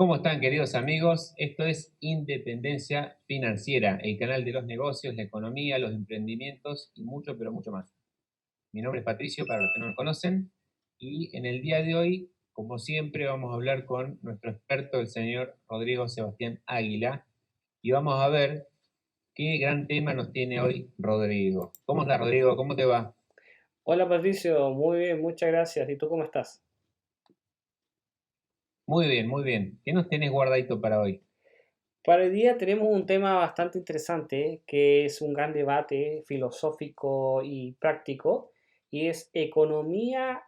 ¿Cómo están, queridos amigos? Esto es Independencia Financiera, el canal de los negocios, la economía, los emprendimientos y mucho, pero mucho más. Mi nombre es Patricio, para los que no me conocen, y en el día de hoy, como siempre, vamos a hablar con nuestro experto, el señor Rodrigo Sebastián Águila, y vamos a ver qué gran tema nos tiene hoy Rodrigo. ¿Cómo estás, Rodrigo? ¿Cómo te va? Hola Patricio, muy bien, muchas gracias. ¿Y tú cómo estás? Muy bien, muy bien. ¿Qué nos tenés guardadito para hoy? Para hoy día tenemos un tema bastante interesante que es un gran debate filosófico y práctico y es economía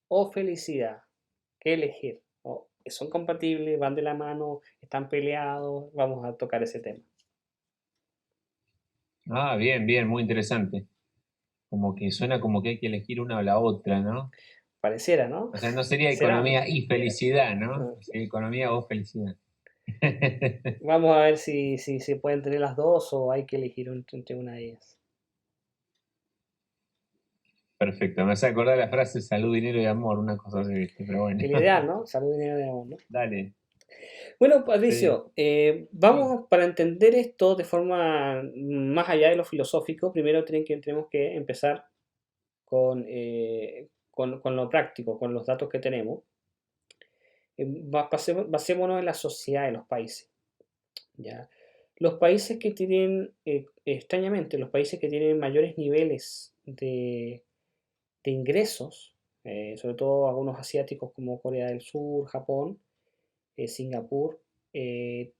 o felicidad. ¿Qué elegir? ¿Son compatibles? ¿Van de la mano? ¿Están peleados? Vamos a tocar ese tema. Ah, bien, bien, muy interesante. Como que suena como que hay que elegir una o la otra, ¿no? Pareciera, ¿no? O sea, no sería Será, ¿no? economía y felicidad, ¿no? Ah, Sería economía o felicidad. Vamos a ver si se pueden tener las dos o hay que elegir entre una de ellas. Perfecto, me hace acordar la frase salud, dinero y amor, una cosa así, ¿viste? Pero bueno. El ideal, ¿no? Salud, dinero y amor, ¿no? Dale. Bueno, Sí, Patricio, sí. vamos para entender esto de forma más allá de lo filosófico, primero tenemos que empezar con lo práctico, con los datos que tenemos. Basémonos en la sociedad de los países, ¿ya? Los países que tienen, extrañamente, los países que tienen mayores niveles de ingresos, sobre todo algunos asiáticos como Corea del Sur, Japón, Singapur, eh,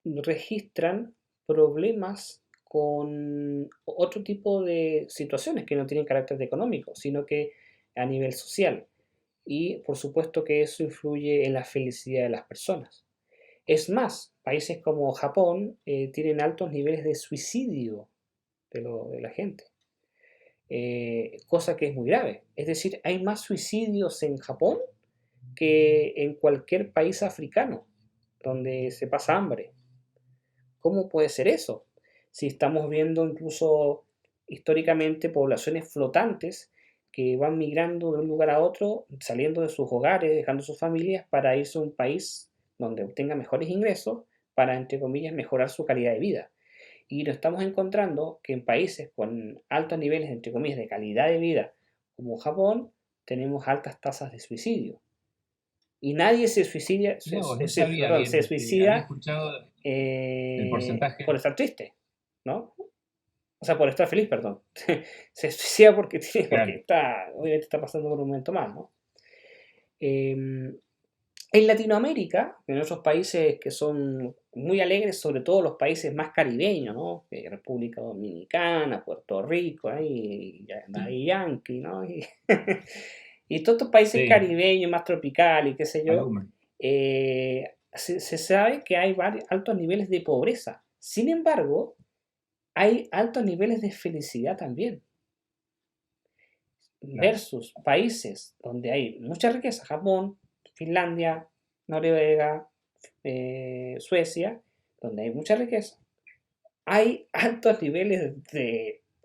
registran problemas con otro tipo de situaciones que no tienen carácter económico, sino que a nivel social. Y por supuesto que eso influye en la felicidad de las personas. Es más, países como Japón tienen altos niveles de suicidio de la gente, cosa que es muy grave. Es decir, hay más suicidios en Japón que en cualquier país africano donde se pasa hambre. ¿Cómo puede ser eso? Si estamos viendo incluso históricamente poblaciones flotantes que van migrando de un lugar a otro, saliendo de sus hogares, dejando sus familias para irse a un país donde obtenga mejores ingresos para, entre comillas, mejorar su calidad de vida. Y nos estamos encontrando que en países con altos niveles, entre comillas, de calidad de vida, como Japón, tenemos altas tasas de suicidio. Y nadie se suicida, No, no sabía perdón, bien, se había suicida escuchado el por porcentaje. estar triste, ¿no? O sea, por estar feliz, perdón. Se suicida porque Claro. obviamente está pasando por un momento mal, ¿no? En Latinoamérica, en otros países que son muy alegres, sobre todo los países más caribeños, ¿no? República Dominicana, Puerto Rico, ahí Yankee, ¿no? Y todos estos países Sí, caribeños, más tropicales, qué sé yo, Maluma. se sabe que hay altos niveles de pobreza. Sin embargo, hay altos niveles de felicidad también, Claro. versus países donde hay mucha riqueza, Japón, Finlandia, Noruega, Suecia, donde hay mucha riqueza, hay altos niveles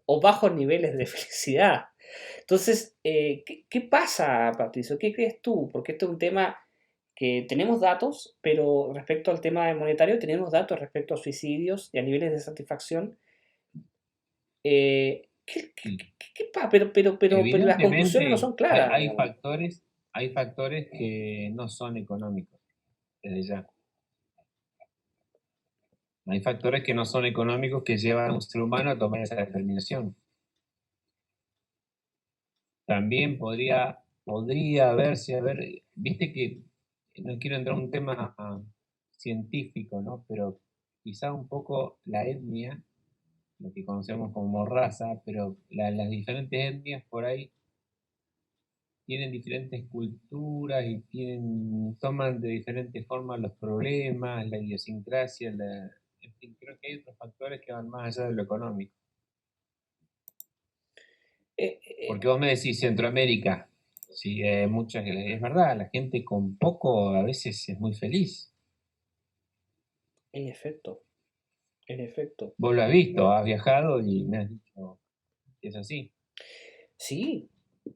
o bajos niveles de felicidad. Entonces, ¿qué pasa, Patricio? ¿Qué crees tú? Porque este es un tema que tenemos datos, pero respecto al tema monetario tenemos datos respecto a suicidios y a niveles de satisfacción. Sí. ¿Qué pasa? Pero las conclusiones no Evidentemente son claras, hay digamos. factores que no son económicos, desde ya. Hay factores que no son económicos que llevan a un ser humano a tomar esa determinación. También podría verse, a ver, viste que no quiero entrar en un tema científico, ¿no? Pero quizá un poco la etnia, lo que conocemos como raza, pero las diferentes etnias por ahí tienen diferentes culturas y toman de diferentes formas los problemas, la idiosincrasia, en fin, creo que hay otros factores que van más allá de lo económico. Eh, eh, Porque vos me decís Centroamérica, sí, es verdad, la gente con poco a veces es muy feliz. en efecto, en efecto. Vos lo has visto, has viajado y me has dicho que es así. Sí,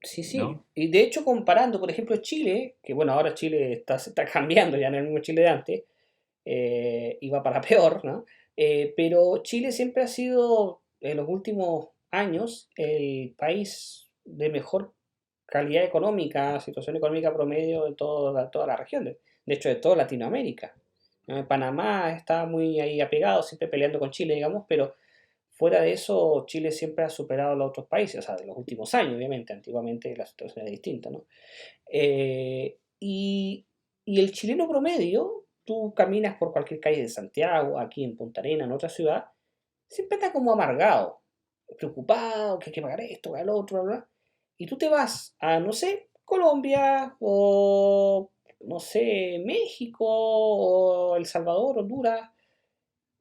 Sí, sí. ¿no? Y de hecho, comparando, por ejemplo, Chile, que bueno, ahora Chile se está cambiando, ya no es el mismo Chile de antes, y va para peor, ¿no? Pero Chile siempre ha sido, en los últimos años, el país de mejor calidad económica, situación económica promedio de toda la región, de hecho de toda Latinoamérica. Panamá está muy ahí apegado, siempre peleando con Chile, digamos, pero fuera de eso, Chile siempre ha superado a los otros países, o sea, de los últimos años, obviamente, antiguamente la situación era distinta, ¿no? Eh, y, y el chileno promedio, tú caminas por cualquier calle de Santiago, aquí en Punta Arenas, en otra ciudad, siempre está como amargado, preocupado, que hay que pagar esto, pagar lo otro, bla, bla. Y tú te vas a, no sé, Colombia o, no sé, México o El Salvador, Honduras,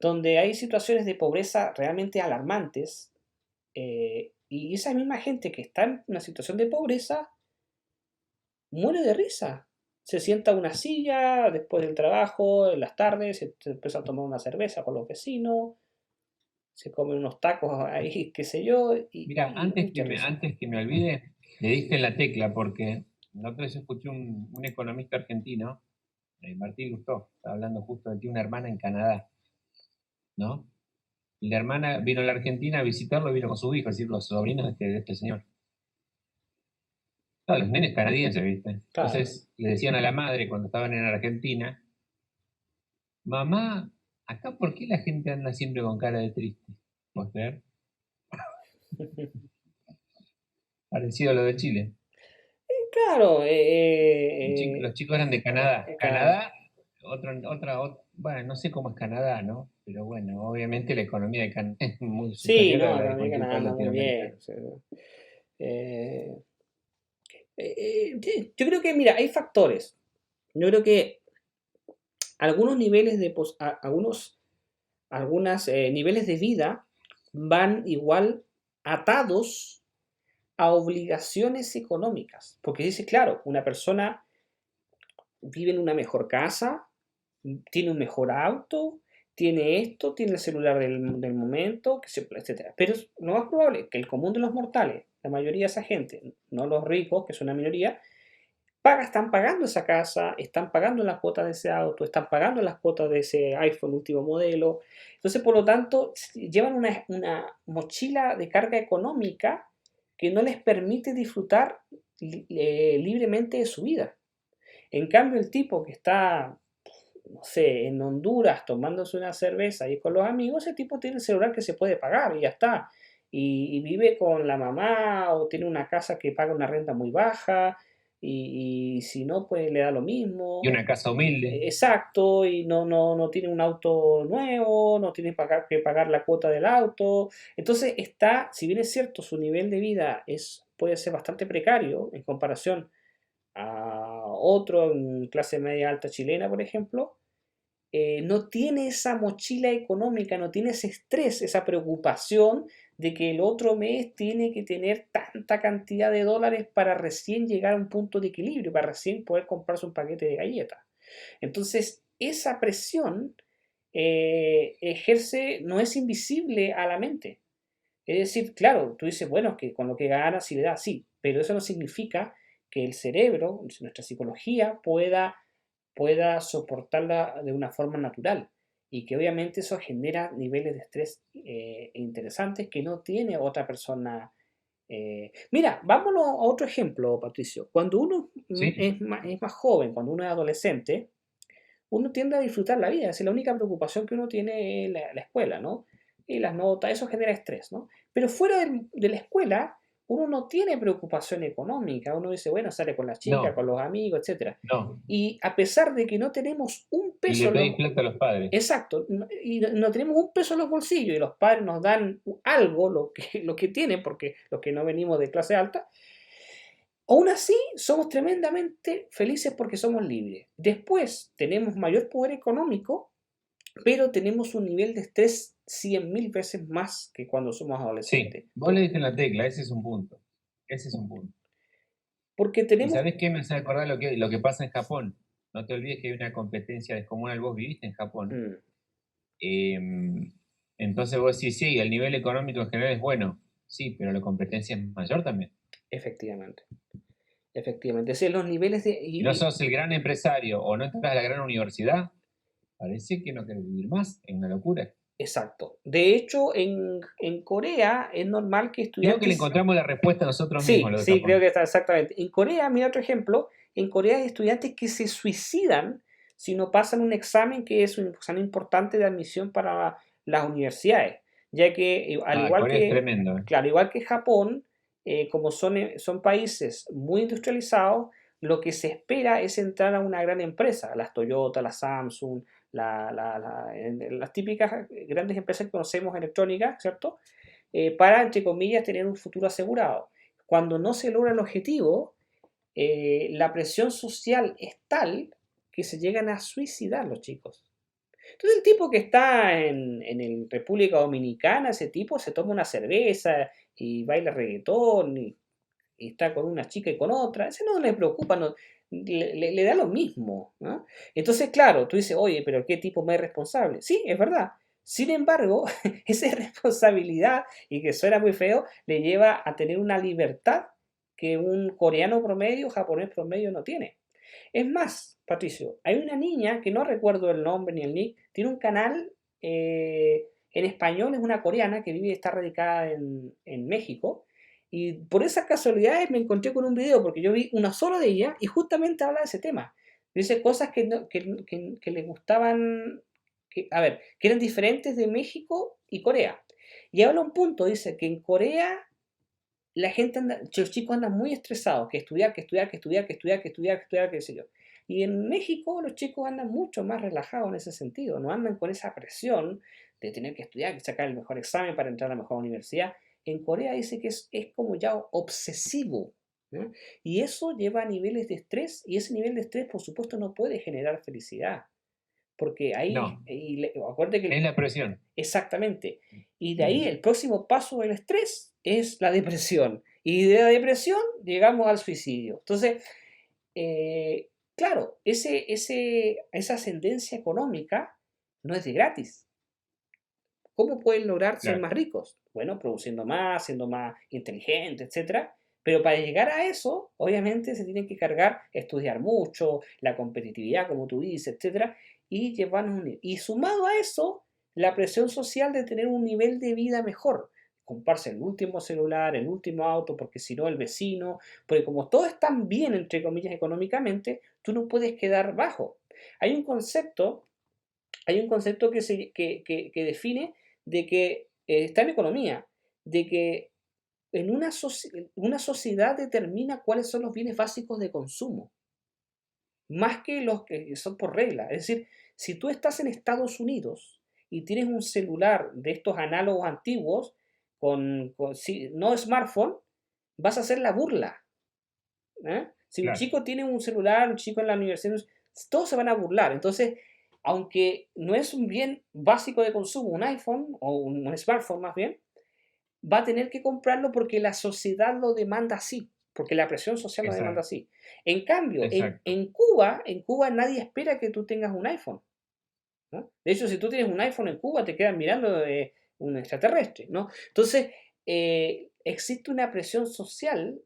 donde hay situaciones de pobreza realmente alarmantes. Y esa misma gente que está en una situación de pobreza muere de risa. Se sienta a una silla después del trabajo, en las tardes, se empieza a tomar una cerveza con los vecinos, se come unos tacos ahí, qué sé yo, Mira, y mucha risa. antes que me olvide, le diste en la tecla porque la otra vez escuché un economista argentino, Martín Lustó, estaba hablando justo de que tiene una hermana en Canadá, ¿no? Y la hermana vino a la Argentina a visitarlo, vino con su hijo, es decir, los sobrinos de este señor. Claro, los nenes canadienses, ¿viste? Claro. Entonces le decían a la madre cuando estaban en Argentina, mamá, acá ¿por qué la gente anda siempre con cara de triste? ¿Puedes creer? Parecido a lo de Chile. Claro, Los chicos eran de Canadá. claro. Canadá, bueno, no sé cómo es Canadá, ¿no? Pero bueno, obviamente la economía de Canadá es muy Sí, superior a no, la la de América cualquier país anda muy bien. latinoamericano. O sea, eh, sí, yo creo que, mira, hay factores. Yo creo que algunos niveles de algunos niveles de vida van igual atados a obligaciones económicas. Porque dice, claro, una persona vive en una mejor casa, tiene un mejor auto, tiene esto, tiene el celular del momento, etcétera. Pero es lo más probable que el común de los mortales, la mayoría de esa gente, no los ricos, que es una minoría, están pagando esa casa, están pagando las cuotas de ese auto, están pagando las cuotas de ese iPhone último modelo. Entonces, por lo tanto, llevan una mochila de carga económica que no les permite disfrutar libremente de su vida. En cambio, el tipo que está, no sé, en Honduras tomándose una cerveza y con los amigos, ese tipo tiene el celular que se puede pagar y ya está. Y vive con la mamá o tiene una casa que paga una renta muy baja y si no, pues le da lo Y mismo. una casa humilde. Exacto, y no tiene un auto nuevo, no tiene que pagar la cuota del auto. Entonces está, si bien es cierto, su nivel de vida puede ser bastante precario en comparación a otro en clase media alta chilena, por ejemplo, no tiene esa mochila económica, no tiene ese estrés, esa preocupación de que el otro mes tiene que tener tanta cantidad de dólares para recién llegar a un punto de equilibrio, para recién poder comprarse un paquete de galletas. Entonces, esa presión no es invisible a la mente. Es decir, claro, tú dices, bueno, que con lo que ganas sí le da, sí, pero eso no significa que el cerebro, nuestra psicología, pueda soportarla de una forma natural y que obviamente eso genera niveles de estrés interesantes que no tiene otra persona. Mira, vámonos a otro ejemplo, Patricio. Cuando uno ¿Sí? es más joven, cuando uno es adolescente, uno tiende a disfrutar la vida. Es la única preocupación que uno tiene es la escuela, ¿no? Y las notas, eso genera estrés, ¿no? Pero fuera de la escuela, uno no tiene preocupación económica. Uno dice, bueno, sale con las chicas, No, con los amigos, etcétera. no. Y a pesar de que no tenemos un Y peso le en pedís los... plata a los padres. Exacto, y no tenemos un peso en los bolsillos y los padres nos dan algo, lo que tienen, porque los que no venimos de clase alta, aún así, somos tremendamente felices porque somos libres. Después, tenemos mayor poder económico, pero tenemos un nivel de estrés 100.000 veces más que cuando somos Sí, adolescentes. vos le diste en la tecla, ese es un punto. Ese es un punto. Porque ¿Y tenemos... sabés qué me hace acordar lo que pasa en Japón? No te olvides que hay una competencia descomunal, vos viviste en Japón. mm, Entonces vos decís, sí, el nivel económico en general es bueno, sí, pero la competencia es mayor también. efectivamente. Efectivamente. Es decir, los niveles de... Si no sos el gran empresario o no entras a la gran universidad, parece que no querés vivir más. Es una locura. Exacto. De hecho, en Corea es normal que Creo que le estudiantes... encontramos la respuesta a nosotros mismos, Sí, lo de sí, creo Japón. que está exactamente. En Corea, mira otro ejemplo, en Corea hay estudiantes que se suicidan si no pasan un examen que es un examen importante de admisión para las universidades, ya que al Ah, igual Corea es que, tremendo. claro, igual que Japón, como son países muy industrializados, lo que se espera es entrar a una gran empresa, las Toyota, las Samsung, las típicas grandes empresas que conocemos electrónicas, ¿cierto? Para, entre comillas, tener un futuro asegurado. Cuando no se logra el objetivo, la presión social es tal que se llegan a suicidar los chicos. Entonces el tipo que está en el República Dominicana, ese tipo se toma una cerveza y baila reggaetón y está con una chica y con otra, ese no le preocupa, no, le da lo mismo, ¿no? Entonces, claro, tú dices, oye, pero ¿qué tipo más irresponsable? Sí, es verdad. Sin embargo, esa irresponsabilidad, y que suena muy feo, le lleva a tener una libertad que un coreano promedio, japonés promedio no tiene. Es más, Patricio, hay una niña que no recuerdo el nombre ni el nick, tiene un canal en español, es una coreana que vive y está radicada en México. Y por esas casualidades me encontré con un video, porque yo vi una sola de ella y justamente habla de ese tema. Dice cosas que le gustaban, a ver, que eran diferentes de México y Corea. Y habla un punto, dice que en Corea la gente anda, los chicos andan muy estresados, que estudiar, que estudiar, que estudiar, que estudiar, que estudiar, que estudiar, qué sé yo. Y en México los chicos andan mucho más relajados en ese sentido, no andan con esa presión de tener que estudiar, que sacar el mejor examen para entrar a la mejor universidad. En Corea dice que es como ya obsesivo, ¿no? Y eso lleva a niveles de estrés, y ese nivel de estrés, por supuesto, no puede generar felicidad, porque ahí, No, acuérdate que es la presión. exactamente. Y de ahí el próximo paso del estrés es la depresión. Y de la depresión llegamos al suicidio. Entonces, claro, esa ascendencia económica no es de gratis. ¿Cómo pueden lograr ser Claro, más ricos? Bueno, produciendo más, siendo más inteligentes, etcétera. Pero para llegar a eso, obviamente se tienen que cargar estudiar mucho, la competitividad, como tú dices, etcétera, y llevarnos y sumado a eso, la presión social de tener un nivel de vida mejor, comprarse el último celular, el último auto, porque si no el vecino, porque como todo está bien, entre comillas, económicamente, tú no puedes quedar bajo. Hay un concepto, hay un concepto que define de que está en economía, de que en una sociedad determina cuáles son los bienes básicos de consumo, más que los que son por regla. Es decir, si tú estás en Estados Unidos y tienes un celular de estos análogos antiguos, no smartphone, vas a hacer la burla. ¿Eh? Si un claro, chico tiene un celular, un chico en la universidad, todos se van a burlar. Entonces, aunque no es un bien básico de consumo, un iPhone o un smartphone más bien, va a tener que comprarlo porque la sociedad lo demanda así, porque la presión social lo demanda exacto, así. En cambio, exacto. En Cuba nadie espera que tú tengas un iPhone, ¿no? De hecho, si tú tienes un iPhone en Cuba, te quedan mirando de un extraterrestre, ¿no? Entonces, existe una presión social.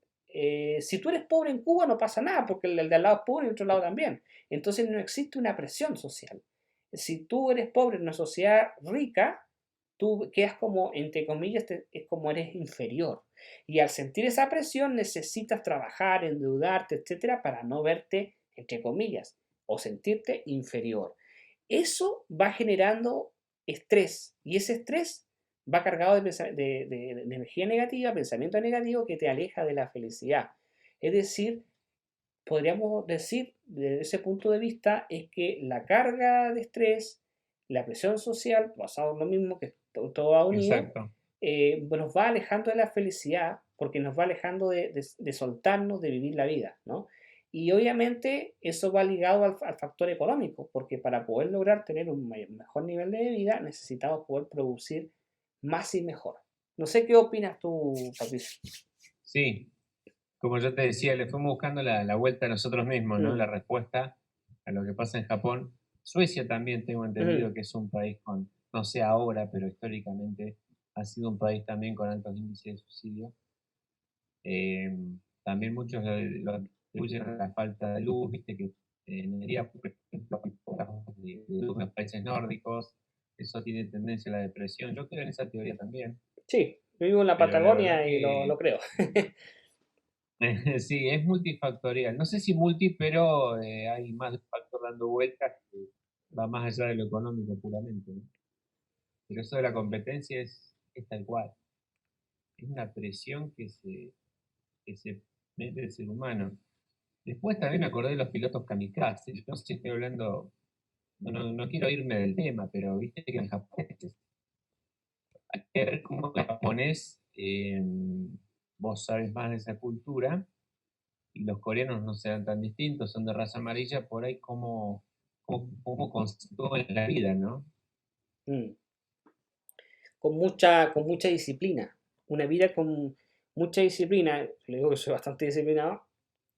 Si tú eres pobre en Cuba, no pasa nada, porque el de al lado es pobre y el otro lado también. Entonces, no existe una presión social. Si tú eres pobre en una sociedad rica, tú quedas como, entre comillas, es como eres inferior. Y al sentir esa presión, necesitas trabajar, endeudarte, etcétera, para no verte, entre comillas, o sentirte inferior. Eso va generando estrés y ese estrés va cargado de energía negativa, pensamiento negativo que te aleja de la felicidad. Es decir, podríamos decir desde ese punto de vista es que la carga de estrés, la presión social, basado en lo mismo que todo va unido, Exacto. nos va alejando de la felicidad porque nos va alejando de soltarnos, de vivir la vida, ¿no? Y obviamente eso va ligado al factor económico, porque para poder lograr tener un mejor nivel de vida necesitamos poder producir más y mejor. No sé qué opinas tú, Patricio. Sí, como yo te decía, le fuimos buscando la vuelta a nosotros mismos, ¿no? Mm, La respuesta a lo que pasa en Japón. Suecia también tengo mm, entendido que es un país con, no sé ahora, pero históricamente ha sido un país también con altos índices de suicidio. Eh, También muchos lo atribuyen a la falta de luz, viste que en el día, por ejemplo, hay pocas horas de luz en los países nórdicos, eso tiene tendencia a la depresión. Yo creo en esa teoría también, Sí, yo vivo en la pero la verdad Patagonia y lo que creo. sí, es multifactorial. No sé si multi, pero hay más de un factor dando vueltas que va más allá de lo económico puramente, ¿no? Pero eso de la competencia es tal cual. Es una presión que se mete el ser humano. Después también me acordé de los pilotos kamikaze. Yo no sé si estoy hablando, no quiero irme del tema, pero viste que en Japón hay que ver cómo el japonés, vos sabes más de esa cultura, y los coreanos no sean tan distintos, son de raza amarilla, por ahí cómo constituyen la vida, ¿no? Mm. Con mucha disciplina. Una vida con mucha disciplina, le digo que soy bastante disciplinado,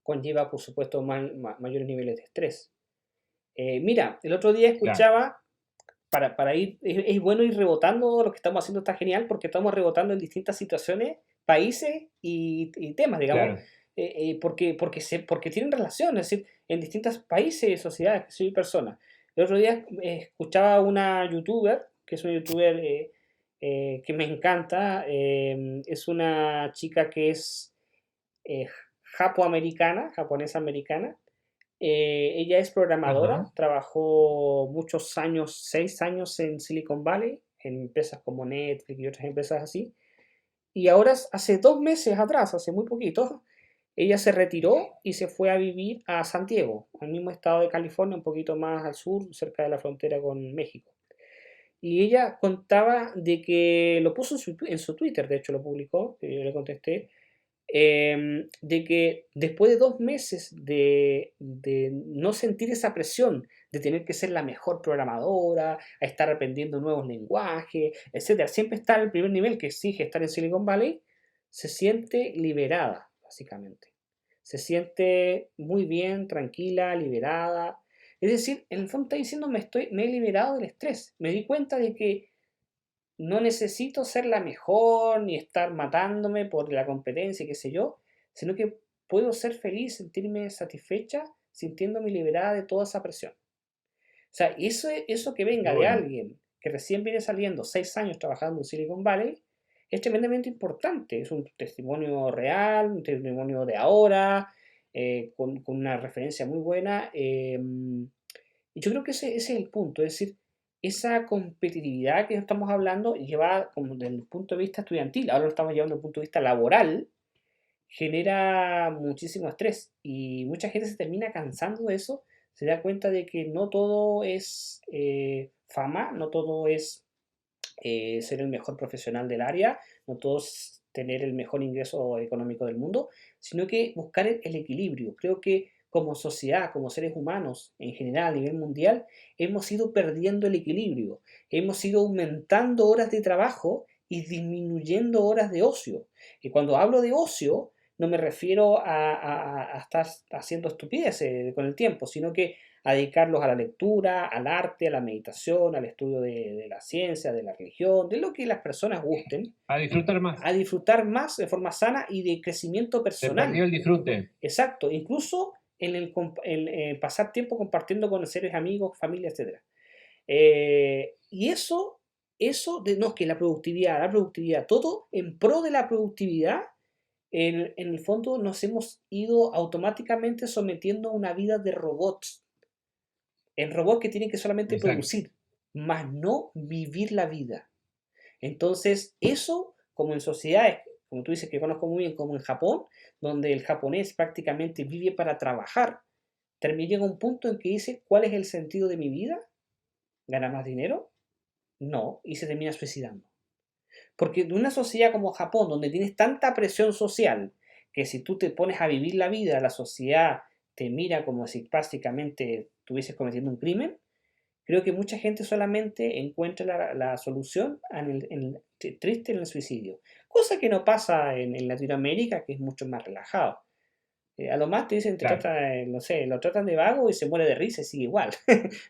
conlleva, por supuesto, mayores niveles de estrés. Mira, el otro día Claro, escuchaba, para ir, es bueno ir rebotando, lo que estamos haciendo está genial, porque estamos rebotando en distintas situaciones, países y temas, digamos, claro. porque tienen relación, es decir, en distintos países, sociedades y personas. El otro día escuchaba una youtuber, que es una youtuber que me encanta, es una chica que es eh, japoamericana, japonesa-americana. Ella es programadora, Ajá, trabajó muchos años, 6 años en Silicon Valley, en empresas como Netflix y otras empresas así. Y ahora, hace 2 meses atrás, hace muy poquito, ella se retiró y se fue a vivir a San Diego, al mismo estado de California, un poquito más al sur, cerca de la frontera con México. Y ella contaba de que lo puso en su Twitter, de hecho lo publicó, que yo le contesté, de que después de 2 meses de no sentir esa presión, de tener que ser la mejor programadora, a estar aprendiendo nuevos lenguajes, etcétera, siempre estar al primer nivel que exige estar en Silicon Valley, se siente liberada, básicamente. Se siente muy bien, tranquila, liberada. Es decir, en el fondo está diciendo, me he liberado del estrés. Me di cuenta de que no necesito ser la mejor ni estar matándome por la competencia, qué sé yo, sino que puedo ser feliz, sentirme satisfecha, sintiéndome liberada de toda esa presión. O sea, eso que qué venga de bueno. alguien que recién viene saliendo 6 años trabajando en Silicon Valley es tremendamente importante. Es un testimonio real, un testimonio de ahora, con una referencia muy buena. Y yo creo que ese es el punto, es decir, esa competitividad que estamos hablando lleva como desde el punto de vista estudiantil, ahora lo estamos llevando desde el punto de vista laboral, genera muchísimo estrés y mucha gente se termina cansando de eso, se da cuenta de que no todo es fama, no todo es ser el mejor profesional del área, no todos tener el mejor ingreso económico del mundo, sino que buscar el equilibrio. Creo que como sociedad, como seres humanos en general a nivel mundial, hemos ido perdiendo el equilibrio, hemos ido aumentando horas de trabajo y disminuyendo horas de ocio. Y cuando hablo de ocio, no me refiero a estar haciendo estupideces con el tiempo, sino que a dedicarlos a la lectura, al arte, a la meditación, al estudio de la ciencia, de la religión, de lo que las personas gusten, A disfrutar más. a disfrutar más de forma sana y de crecimiento Se personal. perdió el disfrute. Exacto, incluso en pasar tiempo compartiendo con seres amigos, familia, etc. Y no es que la productividad, todo en pro de la productividad, en el fondo nos hemos ido automáticamente sometiendo a una vida de robots, en robots que tienen que solamente Exacto. producir, más no vivir la vida. Entonces, eso, como en sociedades, como tú dices que conozco muy bien, como en Japón, donde el japonés prácticamente vive para trabajar, también llega un punto en que dice, ¿cuál es el sentido de mi vida? ¿Ganar más dinero? No, y se termina suicidando. Porque en una sociedad como Japón, donde tienes tanta presión social, que si tú te pones a vivir la vida, la sociedad te mira como si prácticamente estuvieses cometiendo un crimen, creo que mucha gente solamente encuentra la solución triste en el suicidio. Cosa que no pasa en Latinoamérica, que es mucho más relajado. A lo más te dicen, Claro. no sé, lo tratan de vago y se muere de risa y sigue igual.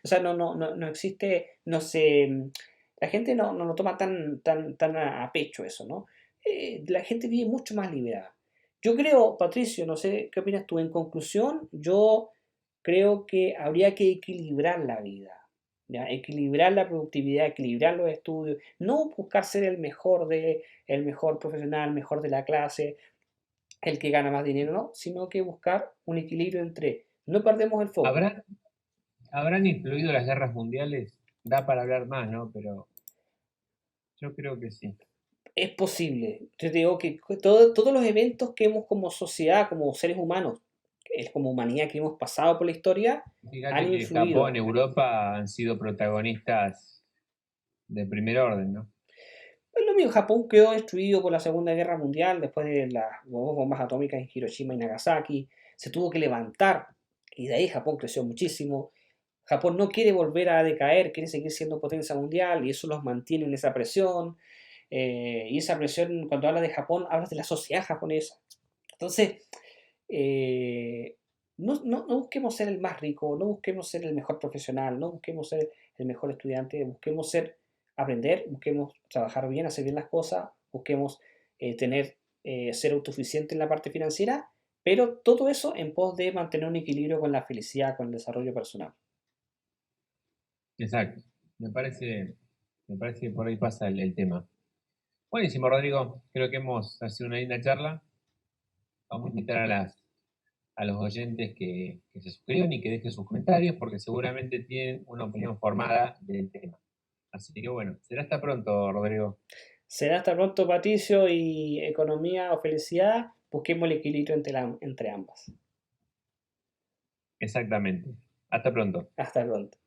O sea, no existe, no sé, la gente no lo toma tan a pecho eso, ¿no? La gente vive mucho más liberada. Yo creo, Patricio, no sé qué opinas tú. En conclusión, yo creo que habría que equilibrar la vida, ¿ya? Equilibrar la productividad, equilibrar los estudios, no buscar ser el mejor profesional, el mejor de la clase, el que gana más dinero, no, sino que buscar un equilibrio entre no perdemos el foco. ¿Habrán, habrán influido las guerras mundiales? Da para hablar más, ¿no? Pero yo creo que sí. Es posible. Yo te digo que todos los eventos que hemos como sociedad, como seres humanos, como humanidad que hemos pasado por la historia, han Fíjate que Japón, influido. Europa han sido protagonistas de primer orden, ¿no? Pues lo mismo, Japón quedó destruido por la Segunda Guerra Mundial después de las bombas atómicas en Hiroshima y Nagasaki. Se tuvo que levantar y de ahí Japón creció muchísimo. Japón no quiere volver a decaer, quiere seguir siendo potencia mundial y eso los mantiene en esa presión. Y esa presión, cuando hablas de Japón, hablas de la sociedad japonesa. Entonces, eh, no busquemos ser el más rico, no busquemos ser el mejor profesional, no busquemos ser el mejor estudiante, busquemos aprender, busquemos trabajar bien, hacer bien las cosas, busquemos ser autosuficiente en la parte financiera, pero todo eso en pos de mantener un equilibrio con la felicidad, con el desarrollo personal. Exacto. Me parece, me parece que por ahí pasa el tema. Buenísimo, Rodrigo. Creo que hemos sido una linda charla. Vamos a invitar a los oyentes que se suscriban y que dejen sus comentarios porque seguramente tienen una opinión formada del tema. Así que bueno, será hasta pronto, Rodrigo. Será hasta pronto, Patricio, y economía o felicidad, busquemos el equilibrio entre ambas. Exactamente. Hasta pronto. Hasta pronto.